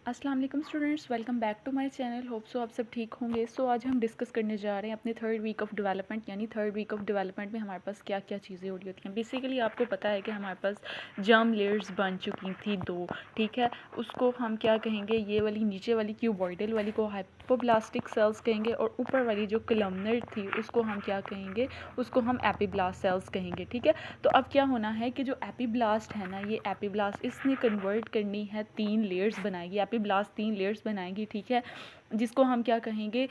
अस्सलाम वालेकुम students, welcome back to my channel. Hope so आप सब ठीक होंगे। आज हम डिस्कस करने जा रहे हैं अपने थर्ड वीक ऑफ डेवलपमेंट, यानी थर्ड वीक ऑफ डेवलपमेंट में हमारे पास क्या क्या चीज़ें हो रही होती हैं। बेसिकली आपको पता है कि हमारे पास जर्म लेयर्स बन चुकी थी दो, ठीक है। उसको हम क्या कहेंगे, ये वाली नीचे वाली क्यूबॉइडल वाली को हाइपोब्लास्टिक सेल्स कहेंगे, और ऊपर वाली जो कलमनर थी उसको हम क्या कहेंगे, उसको हम एपीब्लास्ट सेल्स कहेंगे, ठीक है। तो अब क्या होना है कि जो एपीब्लास्ट है ना, ये एपीब्लास्ट इसने कन्वर्ट करनी है, 3 लेयर्स बनाएगी। एपीब्लास्ट 3 लेयर्स बनाएगी, ठीक है, जिसको हम क्या कहेंगे,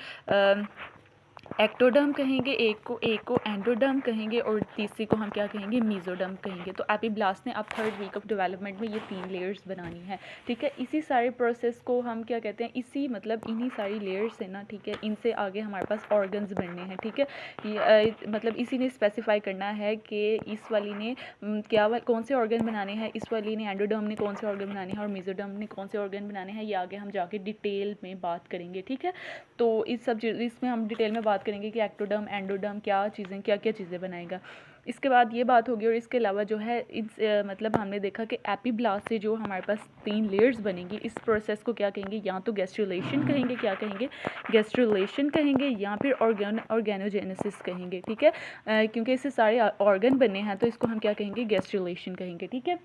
एक्टोडर्म कहेंगे, एक को एंडोडर्म कहेंगे, और तीसरी को हम क्या कहेंगे, मीजोडर्म कहेंगे। तो एपीब्लास्ट ने अब थर्ड वीक ऑफ डेवलपमेंट में ये 3 लेयर्स बनानी है, ठीक है। इसी सारे प्रोसेस को हम क्या कहते हैं, इन्हीं सारी लेयर्स से ना, ठीक है, इनसे आगे हमारे पास ऑर्गन्स बनने हैं, ठीक है। मतलब इसी ने स्पेसिफाई करना है कि इस वाली ने कौन से ऑर्गन बनाने हैं, इस वाली ने एंडोडर्म ने कौन से ऑर्गन बनाने हैं, और मीजोडर्म ने कौन से ऑर्गन बनाने हैं। ये आगे हम जाके डिटेल में बात करेंगे, ठीक है। तो इसमें हम डिटेल में बात करेंगे कि एक्टोडर्म एंडोडर्म क्या क्या चीज़ें बनाएगा। इसके बाद ये बात होगी, और इसके अलावा जो है मतलब हमने देखा कि एपीब्लास्ट से जो हमारे पास 3 लेयर्स बनेंगी, इस प्रोसेस को क्या कहेंगे, या तो गैस्ट्रुलेशन कहेंगे, क्या कहेंगे, गैस्ट्रुलेशन कहेंगे, या फिर ऑर्गेनोजेनेसिस कहेंगे, ठीक है। क्योंकि इससे सारे ऑर्गन बने हैं, तो इसको हम क्या कहेंगे, गैस्ट्रुलेशन कहेंगे, ठीक है।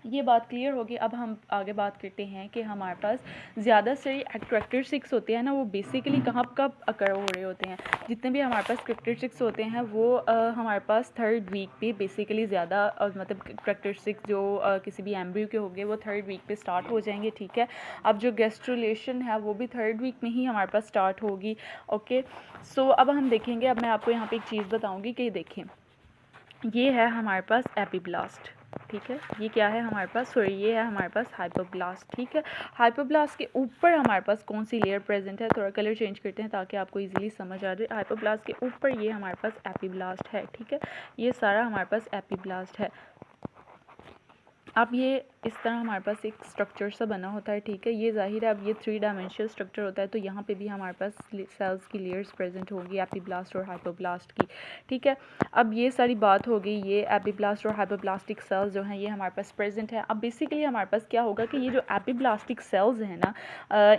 ये बात क्लियर होगी। अब हम आगे बात करते हैं कि हमारे पास ज़्यादा से कैरेक्टरिस्टिक्स होते हैं ना, वो बेसिकली कहाँ कब अकर हो रहे होते हैं। जितने भी हमारे पास कैरेक्टरिस्टिक्स होते हैं वो हमारे पास थर्ड वीक पे बेसिकली ज़्यादा मतलब कैरेक्टरिस्टिक्स जो किसी भी एम्ब्रियो के होंगे वो थर्ड वीक पे स्टार्ट हो जाएंगे, ठीक है। अब जो गैस्ट्रुलेशन है वो भी थर्ड वीक में ही हमारे पास स्टार्ट होगी, ओके। अब हम देखेंगे, अब मैं आपको यहाँ पे एक चीज़ बताऊँगी कि देखें, ये है हमारे पास एपीब्लास्ट, ठीक है। ये क्या है हमारे पास, सॉरी, ये है हमारे पास हाइपोब्लास्ट, ठीक है। हाइपोब्लास्ट के ऊपर हमारे पास कौन सी लेयर प्रेजेंट है, थोड़ा कलर चेंज करते हैं ताकि आपको इजीली समझ आ जाए। हाइपोब्लास्ट के ऊपर ये हमारे पास एपीब्लास्ट है, ठीक है। ये सारा हमारे पास एपीब्लास्ट है। अब ये इस तरह हमारे पास एक स्ट्रक्चर सा बना होता है, ठीक है। ये जाहिर है अब ये 3 डायमेंशनल स्ट्रक्चर होता है, तो यहाँ पे भी हमारे पास सेल्स की लेयर्स प्रेजेंट होंगी, एपीब्लास्ट और हाइपोब्लास्ट की, ठीक है। अब ये सारी बात हो गई, ये एपीब्लास्ट और हाइपोब्लास्टिक सेल्स जो हैं ये हमारे पास प्रेजेंट है। अब बेसिकली हमारे पास क्या होगा कि ये जो एपीब्लास्टिक सेल्स हैं ना,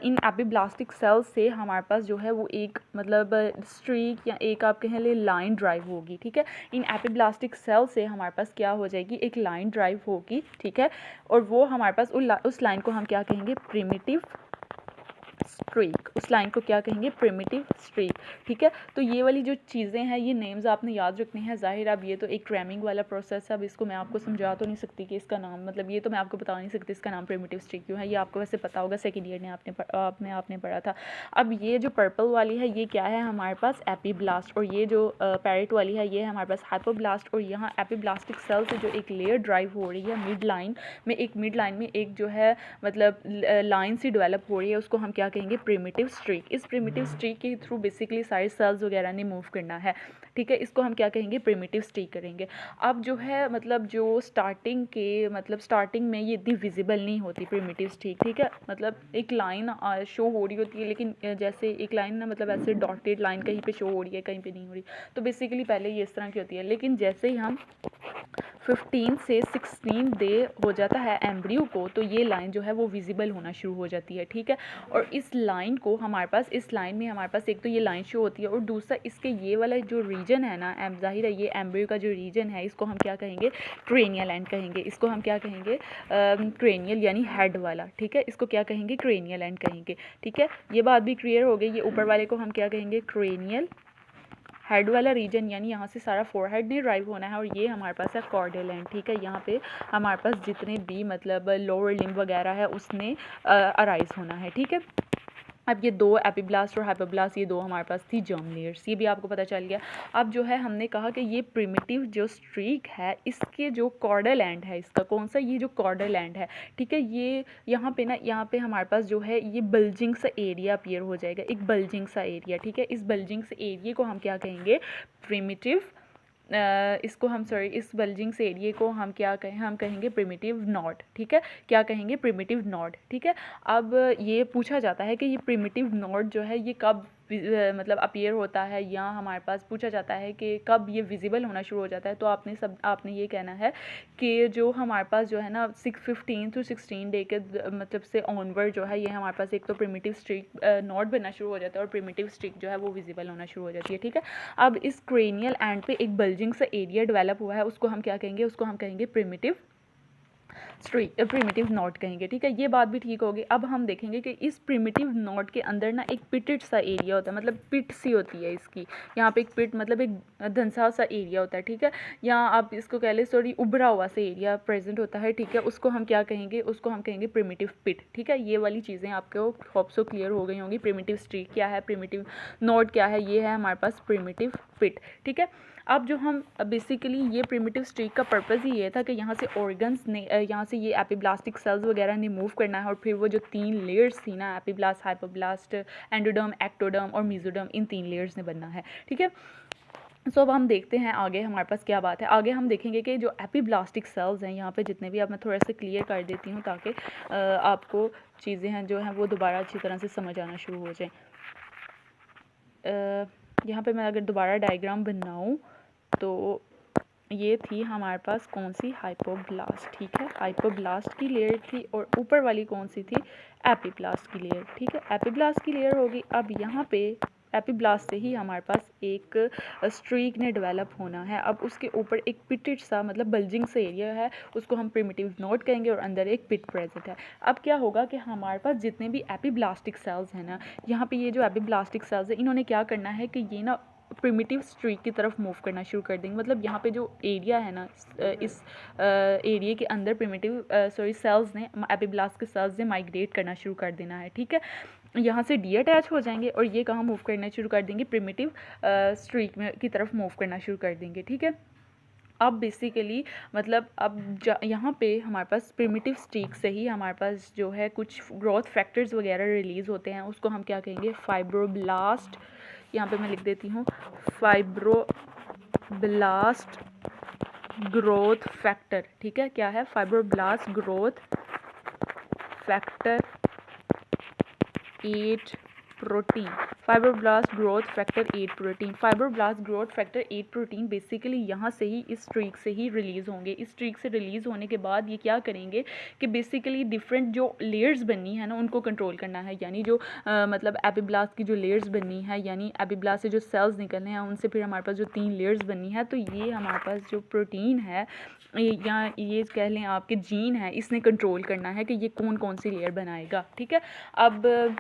इन एपीब्लास्टिक सेल्स से हमारे पास जो है वो एक मतलब स्ट्रीक या एक आप कहें ले लाइन ड्राइव होगी, ठीक है। इन एपीब्लास्टिक सेल से हमारे पास क्या हो जाएगी, एक लाइन ड्राइव होगी, ठीक है। और वो हमारे पास उस लाइन को हम क्या कहेंगे, प्रिमिटिव स्ट्रीक। उस लाइन को क्या कहेंगे, प्रिमिटिव स्ट्रीक, ठीक है। तो ये वाली जो चीज़ें हैं, ये नेम्स आपने याद रखने हैं। जाहिर अब ये तो एक क्रैमिंग वाला प्रोसेस है, अब इसको मैं आपको समझा तो नहीं सकती कि इसका नाम, मतलब ये तो मैं आपको बता नहीं सकती इसका नाम प्रिमिटिव स्ट्रीक क्यों है। ये आपको वैसे पता होगा, सेकेंड ईयर में आपने पढ़ा था। अब ये जो पर्पल वाली है ये क्या है हमारे पास, एपीब्लास्ट, और ये जो पैरेट वाली है ये है हमारे पास हाइपोब्लास्ट। और यहाँ एपीब्लास्टिक सेल से जो एक लेयर ड्राइव हो रही है मिड लाइन में एक जो है मतलब लाइन सी डेवलप हो रही है, उसको हम क्या कहेंगे, प्रिमिटिव स्ट्रीक। इस प्रिमिटिव स्ट्रीक के थ्रू बेसिकली सारे सेल्स वगैरह ने मूव करना है, ठीक है। इसको हम क्या कहेंगे, प्रिमिटिव स्ट्रीक करेंगे। अब जो है मतलब जो स्टार्टिंग में ये इतनी विजिबल नहीं होती प्रिमिटिव स्ट्रीक, ठीक है। मतलब एक लाइन शो हो रही होती है, लेकिन जैसे एक लाइन ना मतलब ऐसे डॉटेड लाइन कहीं पे शो हो रही है कहीं पे नहीं हो रही, तो बेसिकली पहले ये इस तरह की होती है। लेकिन जैसे ही हम 15 से 16 डे हो जाता है एम्ब्रियो को, तो ये लाइन जो है वो विजिबल होना शुरू हो जाती है, ठीक है। और इस लाइन में हमारे पास एक तो ये लाइन शो होती है, और दूसरा इसके ये वाला जो रीजन है ना, जाहिर है ये एम्ब्रियो का जो रीजन है इसको हम क्या कहेंगे, क्रेनियल एंड कहेंगे। इसको हम क्या कहेंगे, क्रेनियल यानी हेड वाला, ठीक है। इसको क्या कहेंगे, क्रेनियल एंड कहेंगे, ठीक है। ये बात भी क्लियर हो गई। ये ऊपर वाले को हम क्या कहेंगे, क्रेनियल हेड वाला रीजन, यानी यहाँ से सारा फोरहेड नहीं ड्राइव होना है। और ये हमारे पास है कॉर्डल एंड, ठीक है। यहाँ पे हमारे पास जितने भी मतलब लोअर लिम्ब वगैरह है उसने अराइज होना है, ठीक है। अब ये दो एपीब्लास्ट और हाइपोब्लास्ट, ये दो हमारे पास थी जर्म लेयर्स, ये भी आपको पता चल गया। अब जो है हमने कहा कि ये प्रिमिटिव जो स्ट्रीक है इसके जो कॉर्डल एंड है, इसका कौन सा, ये जो कॉर्डल एंड है, ठीक है। ये यहाँ पे हमारे पास जो है ये बल्जिंग सा एरिया अपीयर हो जाएगा, एक बल्जिंग सा एरिया, ठीक है। इस बल्जिंग से एरिया को हम क्या कहेंगे, प्रिमिटिव इस बल्जिंग से एरिया को हम क्या कहें, हम कहेंगे प्रिमिटिव नॉड, ठीक है। क्या कहेंगे, प्रिमिटिव नॉड, ठीक है। अब ये पूछा जाता है कि ये प्रिमिटिव नॉड जो है ये कब मतलब अपीयर होता है या हमारे पास पूछा जाता है कि कब ये विजिबल होना शुरू हो जाता है, तो आपने ये कहना है कि जो हमारे पास जो है ना 15 to 16 डे के मतलब से ऑनवर्ड जो है ये हमारे पास एक तो प्रिमिटिव स्ट्रीक नोट बनना शुरू हो जाता है और प्रिमिटिव स्ट्रीक जो है वो विजिबल होना शुरू हो जाती है। ठीक है, अब इस क्रेनियल एंड पे एक बल्जिंग सा एरिया डेवलप हुआ है, उसको हम क्या कहेंगे, उसको हम कहेंगे प्रिमिटिव स्ट्रीक, प्रिमिटिव नोट कहेंगे। ठीक है, ये बात भी ठीक होगी। अब हम देखेंगे कि इस प्रिमिटिव नोट के अंदर ना एक पिटेड सा एरिया होता है, मतलब पिट सी होती है इसकी, यहाँ पे एक पिट मतलब एक धंसा सा एरिया होता है। ठीक है, या आप इसको कह लें सॉरी उभरा हुआ सा एरिया प्रेजेंट होता है। ठीक है, उसको हम क्या कहेंगे, उसको हम कहेंगे प्रिमिटिव पिट। ठीक है, ये वाली चीज़ें आपको होप सो क्लियर हो गई होंगी। प्रिमिटिव स्ट्रीक क्या है, प्रिमिटिव नोट क्या है, ये है हमारे पास प्रिमिटिव पिट। ठीक है, अब जो हम बेसिकली ये प्रिमिटिव स्ट्रीक का पर्पस ही ये था कि यहाँ से ऑर्गन्स ने यहाँ से ये एपिब्लास्टिक सेल्स वगैरह ने मूव करना है और फिर वो जो 3 लेयर्स थी ना, एपिब्लास्ट, हाइपोब्लास्ट, एंडोडर्म, एक्टोडर्म और मेसोडर्म, इन 3 लेयर्स ने बनना है। ठीक है, सो अब हम देखते हैं आगे हमारे पास क्या बात है। आगे हम देखेंगे कि जो एपिब्लास्टिक सेल्स हैं यहाँ पे जितने भी, अब मैं थोड़ा सा क्लियर कर देती हूँ ताकि आपको चीज़ें हैं जो हैं वो दोबारा अच्छी तरह से समझ आना शुरू हो जाए। यहाँ पे मैं अगर दोबारा डायग्राम बनाऊँ तो ये थी हमारे पास कौन सी, हाइपोब्लास्ट। ठीक है, हाइपोब्लास्ट की लेयर थी और ऊपर वाली कौन सी थी, एपिब्लास्ट की लेयर। ठीक है, एपिब्लास्ट की लेयर होगी। अब यहाँ पे एपिब्लास्ट से ही हमारे पास एक स्ट्रीक ने डेवलप होना है। अब उसके ऊपर एक पिटेड सा मतलब बल्जिंग सा एरिया है, उसको हम प्रिमिटिव नोट कहेंगे और अंदर एक पिट प्रेजेंट है। अब क्या होगा कि हमारे पास जितने भी एपिब्लास्टिक सेल्स हैं ना, यहाँ पे ये जो एपिब्लास्टिक सेल्स हैं इन्होंने क्या करना है कि ये ना प्रिमिटिव स्ट्रीक की तरफ मूव करना शुरू कर देंगे। मतलब यहाँ पे जो एरिया है ना, इस एरिया के अंदर प्रिमिटिव सेल्स ने, एपिब्लास्ट के सेल्स ने माइग्रेट करना शुरू कर देना है। ठीक है, यहाँ से डी अटैच हो जाएंगे और ये कहाँ मूव करना शुरू कर देंगे, प्रिमिटिव स्ट्रीक में की तरफ मूव करना शुरू कर देंगे। ठीक है, अब बेसिकली मतलब अब यहाँ पे हमारे पास प्रिमिटिव स्ट्रीक से ही हमारे पास जो है कुछ ग्रोथ फैक्टर्स वगैरह रिलीज़ होते हैं, उसको हम क्या कहेंगे, फाइब्रोब्लास्ट। यहाँ पे मैं लिख देती हूँ फाइब्रोब्लास्ट ग्रोथ फैक्टर। ठीक है, क्या है, fibroblast growth factor 8 protein, fibroblast growth factor 8 protein. Fibroblast growth factor 8 protein basically यहाँ से ही इस स्ट्रीक से ही रिलीज़ होंगे। इस स्ट्रीक से रिलीज़ होने के बाद ये क्या करेंगे कि बेसिकली डिफरेंट जो लेयर्स बननी है ना उनको कंट्रोल करना है। यानी जो मतलब एपिब्लास्ट की जो लेयर्स बननी है, यानी एपिब्लास्ट से जो सेल्स निकलने हैं उनसे फिर हमारे पास जो 3 लेयर्स बननी है, तो ये हमारे पास जो प्रोटीन है या ये कह लें आपके जीन है, इसने कंट्रोल करना है कि ये कौन कौन सी लेयर बनाएगा। ठीक है, अब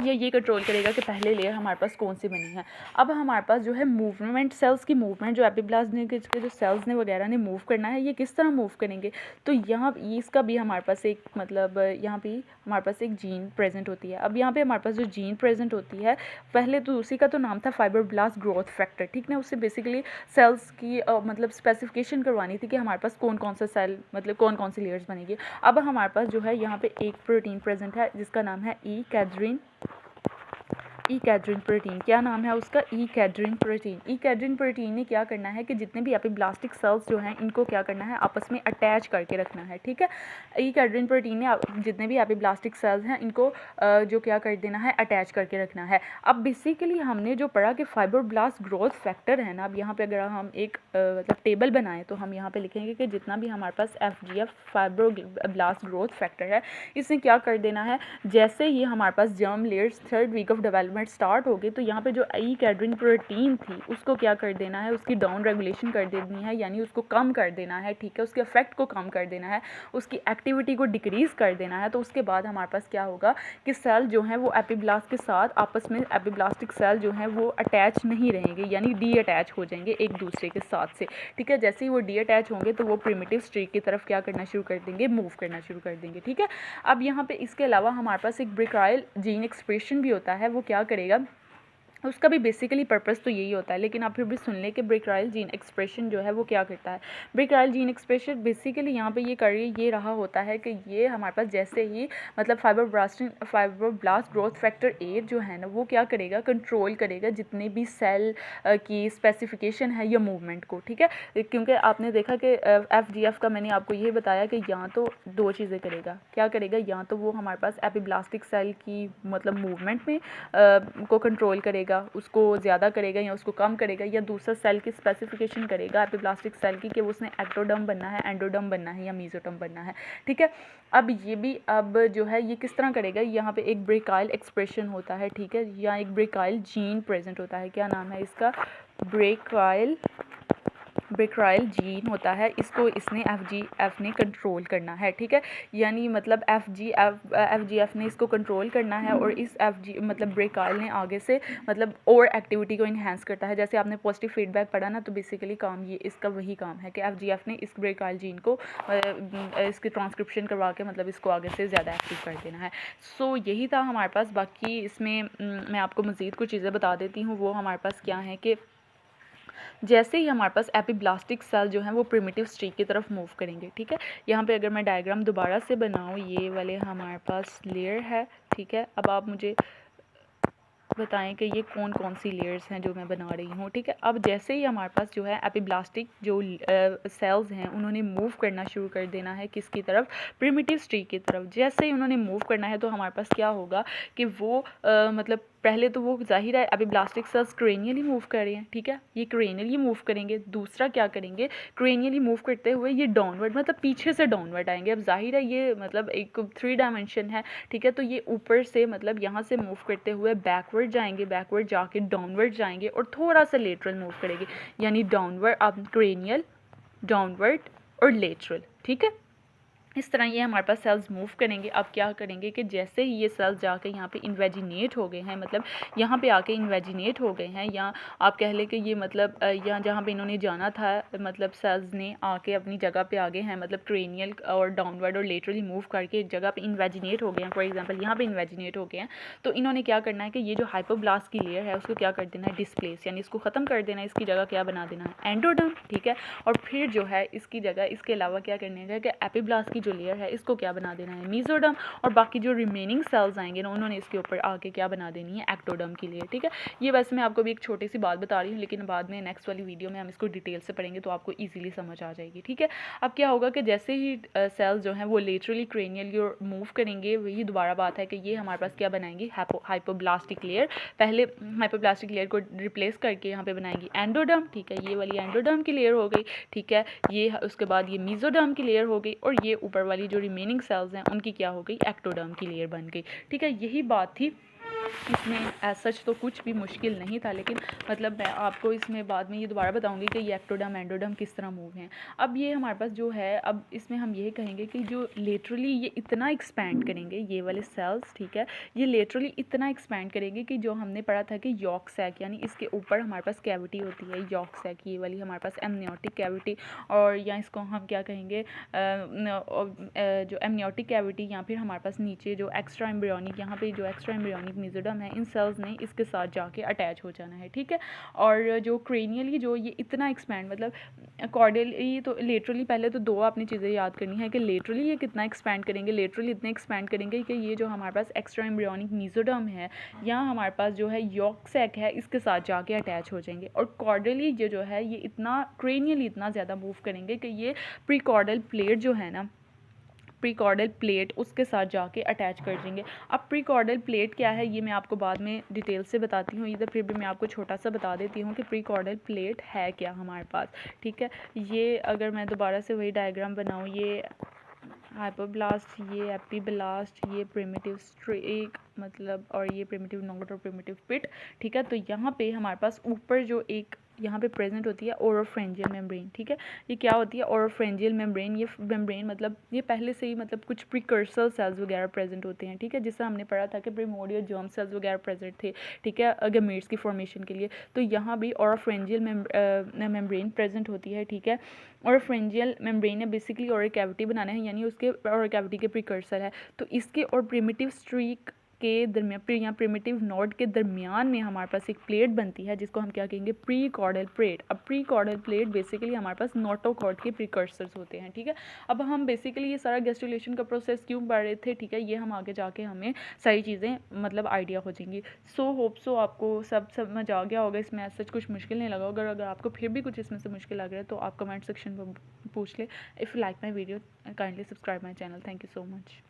ये कंट्रोल करेगा कि पहले लेयर हमारे पास कौन सी बनी है। अब हमारे पास जो है मूवमेंट, सेल्स की मूवमेंट, जो एपिब्लास्ट ने के जो सेल्स ने वगैरह ने मूव करना है, ये किस तरह मूव करेंगे, तो यहाँ इसका भी हमारे पास एक मतलब यहाँ पे हमारे पास एक जीन प्रेजेंट होती है। अब यहाँ पे हमारे पास जो जीन प्रेजेंट होती है, पहले तो उसी का तो नाम था फाइब्रोब्लास्ट ग्रोथ फैक्टर। ठीक ना, उससे बेसिकली सेल्स की मतलब स्पेसिफिकेशन करवानी थी कि हमारे पास कौन कौन सा सेल मतलब कौन कौन सी लेयर्स बनेगी। अब हमारे पास जो है यहाँ पे एक प्रोटीन प्रेजेंट है जिसका नाम है ई कैडरीन प्रोटीन। क्या नाम है उसका, ई कैडरीन प्रोटीन। ई कैडरीन प्रोटीन ने क्या करना है कि जितने भी एपिब्लास्टिक सेल्स जो हैं इनको क्या करना है, आपस में अटैच करके रखना है। ठीक है, ई कैडरीन प्रोटीन ने जितने भी एपिब्लास्टिक सेल्स हैं इनको जो क्या कर देना है, अटैच करके रखना है। अब बेसिकली हमने जो पढ़ा कि फाइब्रोब्लास्ट ग्रोथ फैक्टर है ना, अब यहाँ पे अगर हम एक मतलब टेबल बनाएं तो हम यहाँ पे लिखेंगे कि जितना भी हमारे पास FGF फाइब्रोब्लास्ट ग्रोथ फैक्टर है, इसने क्या कर देना है, जैसे ही हमारे पास germ layers 3rd week of development start हो गई तो यहाँ पे जो ई कैडरीन प्रोटीन थी उसको क्या कर देना है, उसकी डाउन रेगुलेशन कर देनी है, यानी उसको कम कर देना है। ठीक है, उसके इफेक्ट को कम कर देना है, उसकी एक्टिविटी को डिक्रीज़ कर देना है। तो उसके बाद हमारे पास क्या होगा कि सेल जो है वो एपिब्लास्ट के साथ आपस में एपिब्लास्टिक सेल जो है वो अटैच नहीं रहेंगे, यानी डी अटैच हो जाएंगे एक दूसरे के साथ से। ठीक है, जैसे ही वो डी अटैच होंगे तो वो प्रिमिटिव स्ट्रीक की तरफ क्या करना शुरू कर देंगे, मूव करना शुरू कर देंगे। ठीक है, अब यहाँ पे इसके अलावा हमारे पास एक ब्रिकाइल जीन एक्सप्रेशन भी होता है, वो क्या करेगा उसका भी बेसिकली पर्पस तो यही होता है, लेकिन आप फिर भी सुन लें कि ब्रेकराइल जीन एक्सप्रेशन जो है वो क्या करता है। ब्रेकराइल जीन एक्सप्रेशन बेसिकली यहाँ पे ये रहा होता है कि ये हमारे पास जैसे ही मतलब फाइब्रोब्लास्ट ग्रोथ फैक्टर 8 जो है ना वो क्या करेगा, कंट्रोल करेगा जितने भी सेल की स्पेसिफिकेशन है या मूवमेंट को, ठीक है। क्योंकि आपने देखा कि FGF का मैंने आपको ये बताया कि यहाँ तो दो चीज़ें करेगा, क्या करेगा, यहाँ तो वो हमारे पास एपिब्लास्टिक सेल की मतलब मूवमेंट में को कंट्रोल करेगा, उसको ज़्यादा करेगा या उसको कम करेगा, या दूसरा सेल की स्पेसिफिकेशन करेगा एपिब्लास्टिक सेल की कि उसने एक्टोडर्म बनना है, एंडोडर्म बनना है या मेसोडर्म बनना है, ठीक है। अब जो है ये किस तरह करेगा, यहाँ पे एक ब्रेकाइल एक्सप्रेशन होता है, ठीक है, या एक ब्रेकाइल जीन प्रेजेंट होता है, क्या नाम है इसका, ब्रेकराइल जीन होता है, इसको इसने FGF ने कंट्रोल करना है, ठीक है। यानी मतलब FGF ने इसको कंट्रोल करना है, और इस मतलब ब्रेकराइल ने आगे से मतलब और एक्टिविटी को इन्हेंस करता है। जैसे आपने पॉजिटिव फीडबैक पढ़ा ना, तो बेसिकली काम ये इसका वही काम है कि FGF ने इस ब्रेकराइल जीन को इसकी ट्रांसक्रिप्शन करवा के मतलब इसको आगे से ज़्यादा एक्टिव कर देना है। सो यही था हमारे पास। बाकी इसमें मैं आपको मज़ीद कुछ चीज़ें बता देती हूँ। वो हमारे पास क्या है कि जैसे ही हमारे पास एपिब्लास्टिक सेल जो हैं वो प्रिमिटिव स्टेज की तरफ मूव करेंगे, ठीक है। यहाँ पे अगर मैं डायग्राम दोबारा से बनाऊँ, ये वाले हमारे पास लेयर है, ठीक है। अब आप मुझे बताएं कि ये कौन कौन सी लेयर्स हैं जो मैं बना रही हूँ, ठीक है। अब जैसे ही हमारे पास जो है एपिब्लास्टिक जो सेल्स हैं उन्होंने मूव करना शुरू कर देना है किसकी तरफ, प्रिमिटिव स्टेज की तरफ। जैसे ही उन्होंने मूव करना है तो हमारे पास क्या होगा कि वो मतलब पहले तो वो जाहिर है एपिब्लास्टिक सेल्स क्रेनियली मूव कर रहे हैं, ठीक है, ये क्रेनियली मूव करेंगे। दूसरा क्या करेंगे, क्रेनियली मूव करते हुए ये डाउनवर्ड मतलब पीछे से डाउनवर्ड आएंगे। अब जाहिर है ये मतलब एक 3 डायमेंशन है, ठीक है, तो ये ऊपर से मतलब यहाँ से मूव करते हुए बैकवर्ड जाएंगे, बैकवर्ड जाके डाउनवर्ड जाएंगे और थोड़ा सा लेटरल मूव करेंगे, यानी डाउनवर्ड, अब क्रेनियल, डाउनवर्ड और लेटरल, ठीक है। इस तरह ये हमारे पास सेल्स मूव करेंगे। अब क्या करेंगे कि जैसे ही ये सेल्स जाके यहाँ पे इन्वेजिनेट हो गए हैं, मतलब यहाँ पे आके इन्वेजिनेट हो गए हैं, या आप कह लें कि ये मतलब यहाँ जहाँ पे इन्होंने जाना था मतलब सेल्स ने आके अपनी जगह पे आ गए हैं, मतलब क्रेनियल और डाउनवर्ड और लेटरली मूव करके एक जगह पे इन्वेजिनेट हो गए हैं। फॉर एग्जाम्पल यहाँ पे इन्वेजिनेट हो गए हैं, तो इन्होंने क्या करना है कि ये जो हाइपोब्लास्ट की लेयर है उसको क्या कर देना है, डिस्प्लेस, यानी इसको ख़त्म कर देना है, इसकी जगह क्या बना देना है, एंडोडर्म, ठीक है। और फिर जो है इसकी जगह इसके अलावा क्या करने का कि एपिब्लास्ट की जो लेयर है इसको क्या बना देना है, मेसोडर्म, और बाकी जो रिमेनिंग सेल्स आएंगे ना उन्होंने इसके ऊपर आके क्या बना देनी है, एक्टोडर्म की लेयर, ठीक है। ये वैसे मैं आपको भी एक छोटी सी बात बता रही हूँ, लेकिन बाद में नेक्स्ट वाली वीडियो में हम इसको डिटेल से पढ़ेंगे तो आपको ईजिली समझ आ जाएगी, ठीक है। अब क्या होगा कि जैसे ही सेल्स जो हैं वो लेटरली क्रेनियली मूव करेंगे, वही दोबारा बात है कि ये हमारे पास क्या बनाएंगे, हाइपोब्लास्टिक लेयर। पहले हाइपोब्लास्टिक लेयर को रिप्लेस करके यहाँ पे बनाएंगी एंडोडर्म, ठीक है, ये वाली एंडोडर्म की लेयर हो गई, ठीक है। ये उसके बाद ये मेसोडर्म की लेयर हो गई, और ये ऊपर वाली जो रिमेनिंग सेल्स हैं उनकी क्या हो गई, एक्टोडर्म की लेयर बन गई, ठीक है। यही बात थी इसमें। एज सच तो कुछ भी मुश्किल नहीं था, लेकिन मतलब मैं आपको इसमें बाद में ये दोबारा बताऊंगी कि ये एक्टोडर्म एंडोडर्म किस तरह मूव हैं। अब ये हमारे पास जो है, अब इसमें हम ये कहेंगे कि जो लेटरली ये इतना एक्सपैंड करेंगे, ये वाले सेल्स, ठीक है, ये लेटरली इतना एक्सपैंड करेंगे कि जो हमने पढ़ा था कि यॉर्क सैक, यानी इसके ऊपर हमारे पास कैविटी होती है यॉर्क सैक, ये वाली हमारे पास एमनियोटिक कैविटी, और या इसको हम क्या कहेंगे जो एमनियोटिक कैविटी, या फिर हमारे पास नीचे जो एक्स्ट्रा एम्ब्रियोनिक, यहाँ पे जो एक्स्ट्रा एम्ब्रियोनिक मेसोडर्म है, इन सेल्स ने इसके साथ जाके अटैच हो जाना है, ठीक है। और जो क्रेनियली जो ये इतना एक्सपैंड मतलब कॉर्डियली, तो लेटरली पहले तो दो आपने चीज़ें याद करनी है कि लेटरली ये कितना एक्सपैंड करेंगे, लेटरली इतने एक्सपैंड करेंगे कि ये जो हमारे पास एक्स्ट्रा एम्ब्रियोनिक मेसोडर्म है या हमारे पास जो है यॉर्क सैक है, इसके साथ जाके अटैच हो जाएंगे। और कॉर्डियली जो है ये इतना क्रेनियली इतना ज़्यादा मूव करेंगे कि ये प्रीकॉर्डल प्लेट जो है ना, प्रीकॉर्डल प्लेट, उसके साथ जाके अटैच कर देंगे। अब प्रीकॉर्डल प्लेट क्या है ये मैं आपको बाद में डिटेल से बताती हूँ, इधर फिर भी मैं आपको छोटा सा बता देती हूँ कि प्रीकॉर्डल प्लेट है क्या हमारे पास, ठीक है। ये अगर मैं दोबारा से वही डायग्राम बनाऊँ, ये हाइपोब्लास्ट, ये एपिब्लास्ट, ये प्रिमिटिव स्ट्रेक मतलब, और ये प्रिमिटिव नोड और प्रिमिटिव पिट, ठीक है। तो यहाँ पे हमारे पास ऊपर जो एक यहाँ पे प्रेजेंट होती है ओरोफ्रेंजियल मेम्ब्रेन, ठीक है। ये क्या होती है ओरोफ्रेंजियल मेम्ब्रेन, ये मेम्ब्रेन मतलब ये पहले से ही मतलब कुछ प्रिकर्सर सेल्स वगैरह प्रेजेंट होते हैं, ठीक है, जिससे हमने पढ़ा था कि प्रिमोर्डियल जर्म सेल्स वगैरह प्रेजेंट थे, ठीक है, गैमेट्स की फॉर्मेशन के लिए। तो यहाँ भी ओरोफ्रेंजियल मेम्ब्रेन प्रेजेंट होती है, ठीक है। ओरोफ्रेंजियल मेम्ब्रेन ने बेसिकली ओरल कैविटी बनाना है, यानी उसके ओरल कैविटी के प्रिकर्सर है, तो इसके और प्रिमिटिव स्ट्रीक के दरमियान या प्रिमिटिव नोड के दरमियान में हमारे पास एक प्लेट बनती है जिसको हम क्या कहेंगे, प्री कॉर्डल प्लेट। अब प्री कॉर्डल प्लेट बेसिकली हमारे पास नोटोकॉर्ड के प्रिकर्सर्स होते हैं, ठीक है। अब हम बेसिकली ये सारा गेस्टिकुलेशन का प्रोसेस क्यों पढ़ रहे थे, ठीक है, ये हम आगे जाके हमें सारी चीज़ें मतलब आइडिया हो जाएंगी। सो होप सो आपको सब समझ आ गया होगा, इसमें ऐसा कुछ मुश्किल नहीं लगा होगा। अगर आपको फिर भी कुछ इसमें से मुश्किल लग रहा है तो आप कमेंट सेक्शन में पूछ ले। If you like my video kindly subscribe my channel. Thank you so much.